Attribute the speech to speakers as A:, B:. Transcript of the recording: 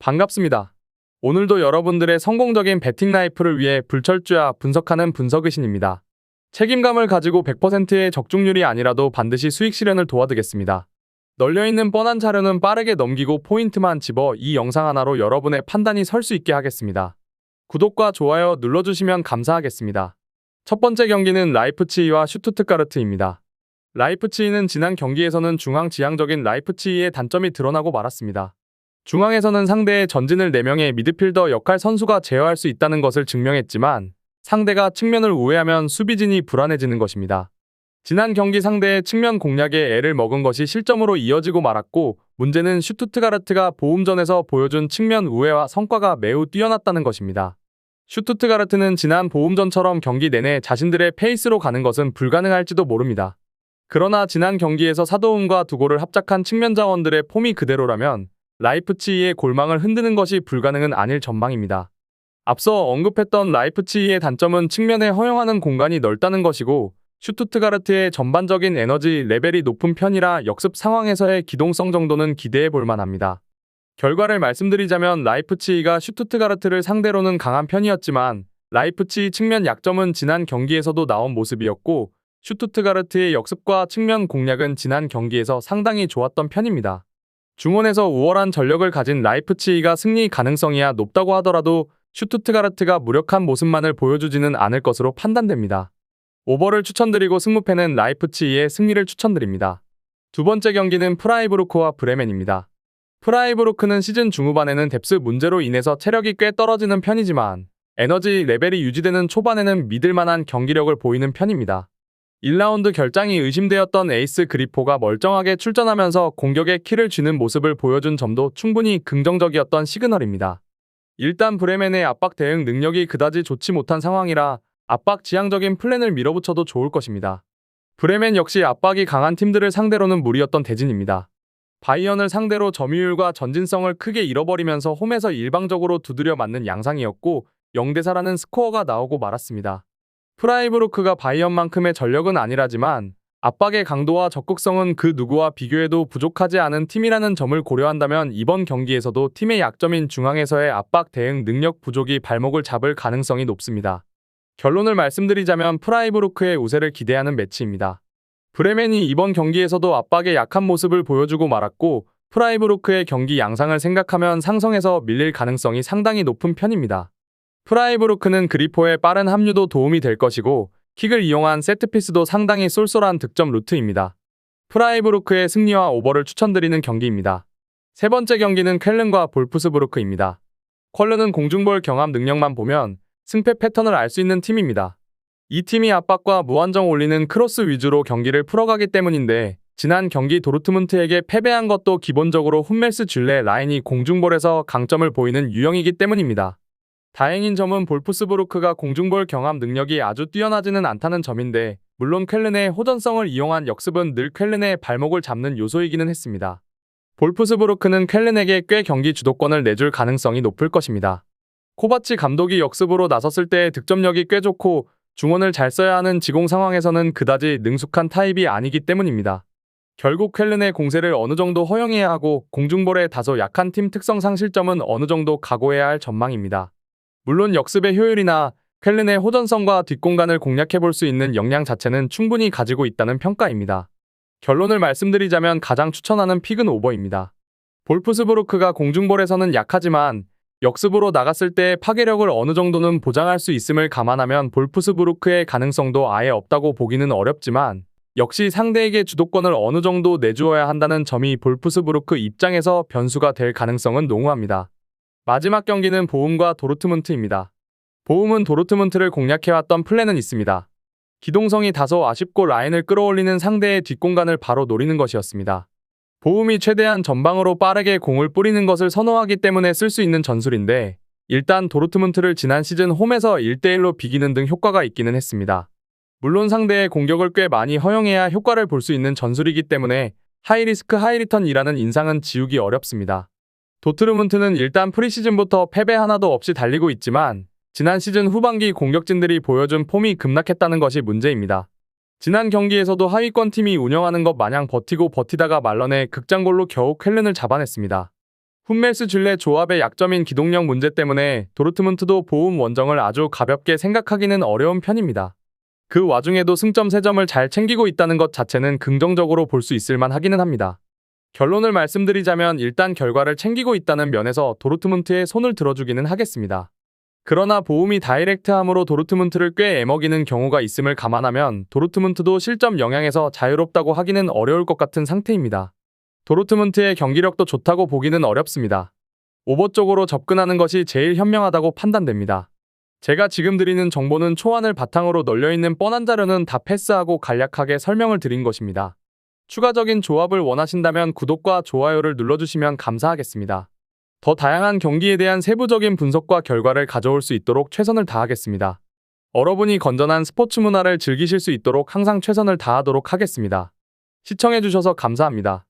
A: 반갑습니다. 오늘도 여러분들의 성공적인 배팅 라이프를 위해 불철주야 분석하는 분석의신입니다. 책임감을 가지고 100%의 적중률이 아니라도 반드시 수익 실현을 도와드리겠습니다. 널려있는 뻔한 자료는 빠르게 넘기고 포인트만 집어 이 영상 하나로 여러분의 판단이 설 수 있게 하겠습니다. 구독과 좋아요 눌러주시면 감사하겠습니다. 첫 번째 경기는 라이프치히와 슈투트가르트입니다. 라이프치히는 지난 경기에서는 중앙지향적인 라이프치히의 단점이 드러나고 말았습니다. 중앙에서는 상대의 전진을 4명의 미드필더 역할 선수가 제어할 수 있다는 것을 증명했지만 상대가 측면을 우회하면 수비진이 불안해지는 것입니다. 지난 경기 상대의 측면 공략에 애를 먹은 것이 실점으로 이어지고 말았고, 문제는 슈투트가르트가 보움전에서 보여준 측면 우회와 성과가 매우 뛰어났다는 것입니다. 슈투트가르트는 지난 보움전처럼 경기 내내 자신들의 페이스로 가는 것은 불가능할지도 모릅니다. 그러나 지난 경기에서 사도움과 두골을 합작한 측면 자원들의 폼이 그대로라면 라이프치히의 골망을 흔드는 것이 불가능은 아닐 전망입니다. 앞서 언급했던 라이프치히의 단점은 측면에 허용하는 공간이 넓다는 것이고, 슈투트가르트의 전반적인 에너지 레벨이 높은 편이라 역습 상황에서의 기동성 정도는 기대해 볼 만합니다. 결과를 말씀드리자면 라이프치히가 슈투트가르트를 상대로는 강한 편이었지만 라이프치히 측면 약점은 지난 경기에서도 나온 모습이었고, 슈투트가르트의 역습과 측면 공략은 지난 경기에서 상당히 좋았던 편입니다. 중원에서 우월한 전력을 가진 라이프치히가 승리 가능성이야 높다고 하더라도 슈투트가르트가 무력한 모습만을 보여주지는 않을 것으로 판단됩니다. 오버를 추천드리고 승무패는 라이프치히의 승리를 추천드립니다. 두 번째 경기는 프라이부르크와 브레멘입니다. 프라이부르크는 시즌 중후반에는 뎁스 문제로 인해서 체력이 꽤 떨어지는 편이지만 에너지 레벨이 유지되는 초반에는 믿을만한 경기력을 보이는 편입니다. 1라운드 결장이 의심되었던 에이스 그리포가 멀쩡하게 출전하면서 공격에 키를 쥐는 모습을 보여준 점도 충분히 긍정적이었던 시그널입니다. 일단 브레멘의 압박 대응 능력이 그다지 좋지 못한 상황이라 압박 지향적인 플랜을 밀어붙여도 좋을 것입니다. 브레멘 역시 압박이 강한 팀들을 상대로는 무리였던 대진입니다. 바이언을 상대로 점유율과 전진성을 크게 잃어버리면서 홈에서 일방적으로 두드려 맞는 양상이었고 0대4라는 스코어가 나오고 말았습니다. 프라이부르크가 바이언만큼의 전력은 아니라지만 압박의 강도와 적극성은 그 누구와 비교해도 부족하지 않은 팀이라는 점을 고려한다면 이번 경기에서도 팀의 약점인 중앙에서의 압박 대응 능력 부족이 발목을 잡을 가능성이 높습니다. 결론을 말씀드리자면 프라이부르크의 우세를 기대하는 매치입니다. 브레멘이 이번 경기에서도 압박의 약한 모습을 보여주고 말았고, 프라이부르크의 경기 양상을 생각하면 상성에서 밀릴 가능성이 상당히 높은 편입니다. 프라이부르크는 그리포의 빠른 합류도 도움이 될 것이고 킥을 이용한 세트피스도 상당히 쏠쏠한 득점 루트입니다. 프라이부르크의 승리와 오버를 추천드리는 경기입니다. 세 번째 경기는 쾰른과 볼프스부르크입니다. 쾰른은 공중볼 경합 능력만 보면 승패 패턴을 알 수 있는 팀입니다. 이 팀이 압박과 무한정 올리는 크로스 위주로 경기를 풀어가기 때문인데 지난 경기 도르트문트에게 패배한 것도 기본적으로 훈멜스 쥘레 라인이 공중볼에서 강점을 보이는 유형이기 때문입니다. 다행인 점은 볼프스부르크가 공중볼 경합 능력이 아주 뛰어나지는 않다는 점인데 물론 쾰른의 호전성을 이용한 역습은 늘 쾰른의 발목을 잡는 요소이기는 했습니다. 볼프스부르크는 쾰른에게 꽤 경기 주도권을 내줄 가능성이 높을 것입니다. 코바치 감독이 역습으로 나섰을 때의 득점력이 꽤 좋고 중원을 잘 써야 하는 지공 상황에서는 그다지 능숙한 타입이 아니기 때문입니다. 결국 쾰른의 공세를 어느 정도 허용해야 하고 공중볼에 다소 약한 팀 특성 상실점은 어느 정도 각오해야 할 전망입니다. 물론 역습의 효율이나 쾰른의 호전성과 뒷공간을 공략해볼 수 있는 역량 자체는 충분히 가지고 있다는 평가입니다. 결론을 말씀드리자면 가장 추천하는 픽은 오버입니다. 볼프스부르크가 공중볼에서는 약하지만 역습으로 나갔을 때의 파괴력을 어느 정도는 보장할 수 있음을 감안하면 볼프스부르크의 가능성도 아예 없다고 보기는 어렵지만 역시 상대에게 주도권을 어느 정도 내주어야 한다는 점이 볼프스부르크 입장에서 변수가 될 가능성은 농후합니다. 마지막 경기는 보움과 도르트문트입니다. 보움은 도르트문트를 공략해왔던 플랜은 있습니다. 기동성이 다소 아쉽고 라인을 끌어올리는 상대의 뒷공간을 바로 노리는 것이었습니다. 보움이 최대한 전방으로 빠르게 공을 뿌리는 것을 선호하기 때문에 쓸 수 있는 전술인데 일단 도르트문트를 지난 시즌 홈에서 1대1로 비기는 등 효과가 있기는 했습니다. 물론 상대의 공격을 꽤 많이 허용해야 효과를 볼 수 있는 전술이기 때문에 하이리스크 하이리턴이라는 인상은 지우기 어렵습니다. 도트무트는 일단 프리시즌부터 패배 하나도 없이 달리고 있지만 지난 시즌 후반기 공격진들이 보여준 폼이 급락했다는 것이 문제입니다. 지난 경기에서도 하위권 팀이 운영하는 것 마냥 버티고 버티다가 말런의 극장골로 겨우 쾰른을 잡아냈습니다. 훈멜스 줄레 조합의 약점인 기동력 문제 때문에 도르트문트도 보움 원정을 아주 가볍게 생각하기는 어려운 편입니다. 그 와중에도 승점 3점을 잘 챙기고 있다는 것 자체는 긍정적으로 볼 수 있을 만하기는 합니다. 결론을 말씀드리자면 일단 결과를 챙기고 있다는 면에서 도르트문트에 손을 들어주기는 하겠습니다. 그러나 보움이 다이렉트함으로 도르트문트를 꽤 애먹이는 경우가 있음을 감안하면 도르트문트도 실점 영향에서 자유롭다고 하기는 어려울 것 같은 상태입니다. 도르트문트의 경기력도 좋다고 보기는 어렵습니다. 오버 쪽으로 접근하는 것이 제일 현명하다고 판단됩니다. 제가 지금 드리는 정보는 초안을 바탕으로 널려있는 뻔한 자료는 다 패스하고 간략하게 설명을 드린 것입니다. 추가적인 조합을 원하신다면 구독과 좋아요를 눌러주시면 감사하겠습니다. 더 다양한 경기에 대한 세부적인 분석과 결과를 가져올 수 있도록 최선을 다하겠습니다. 여러분이 건전한 스포츠 문화를 즐기실 수 있도록 항상 최선을 다하도록 하겠습니다. 시청해주셔서 감사합니다.